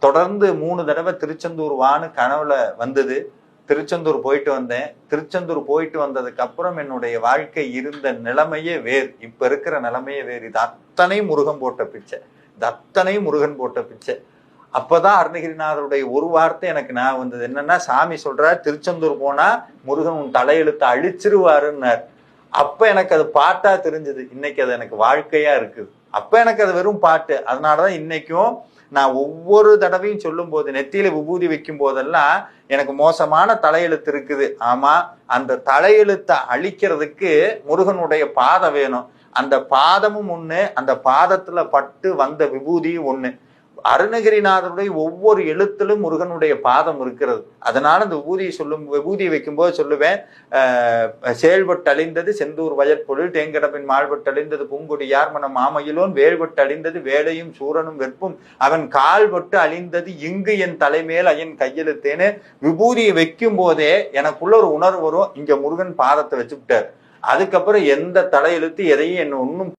தொடர்ந்து 3 தடவை திருச்செந்தூர் வான்னு கனவுல வந்தது. திருச்செந்தூர் போயிட்டு வந்தேன். திருச்செந்தூர் போயிட்டு வந்ததுக்கு அப்புறம் என்னுடைய வாழ்க்கை இருந்த நிலைமையே வேறு. இப்ப இருக்கிற நிலைமையே வேறு. இது அத்தனை முருகன் போட்ட பிச்சை. இது அத்தனை முருகன் போட்ட பிச்சை. அப்பதான் அருணகிரிநாதருடைய ஒரு வார்த்தை எனக்கு நான் வந்தது. என்னன்னா, சாமி சொல்றார், திருச்செந்தூர் போனா முருகன் உன் தலையெழுத்தை அழிச்சிருவாருன்னார். அப்ப எனக்கு அது பாட்டா தெரிஞ்சது. இன்னைக்கு அது எனக்கு வாழ்க்கையா இருக்குது. அப்ப எனக்கு அது வெறும் பாட்டு. அதனாலதான் இன்னைக்கும் நான் ஒவ்வொரு தடவையும் சொல்லும் போது, நெத்தியில விபூதி வைக்கும் போதெல்லாம் எனக்கு மோசமான தலையெழுத்து இருக்குது. ஆமா, அந்த தலையெழுத்தை அழிக்கிறதுக்கு முருகனுடைய பாதம் வேணும். அந்த பாதமும் ஒண்ணு, அந்த பாதத்துல பட்டு வந்த விபூதியும் ஒண்ணு. அருணகிரிநாதருடைய ஒவ்வொரு எழுத்திலும் முருகனுடைய பாதம் இருக்கிறது. அதனால இந்த விபூதியை வைக்கும்போது சொல்லுவேன், செயல்பட்டு அழிந்தது செந்தூர் வயற்பொருள், தேங்கடப்பின் மால்பட்டு அழிந்தது பூங்கொடி யார்மன மாமையிலோன், வேல்பட்டு அழிந்தது வேலையும் சூரனும் வெற்பும், அவன் கால்பட்டு அழிந்தது இங்கு என் தலைமேல் அயன் கையெழுத்தேன்னு விபூதியை வைக்கும் போதே எனக்குள்ள ஒரு உணர்வு வரும், இங்க முருகன் பாதத்தை வச்சுக்கிட்டார். அதுக்கப்புறம் எந்த தலையெழுத்து எதையும் என்ன ஒன்னும்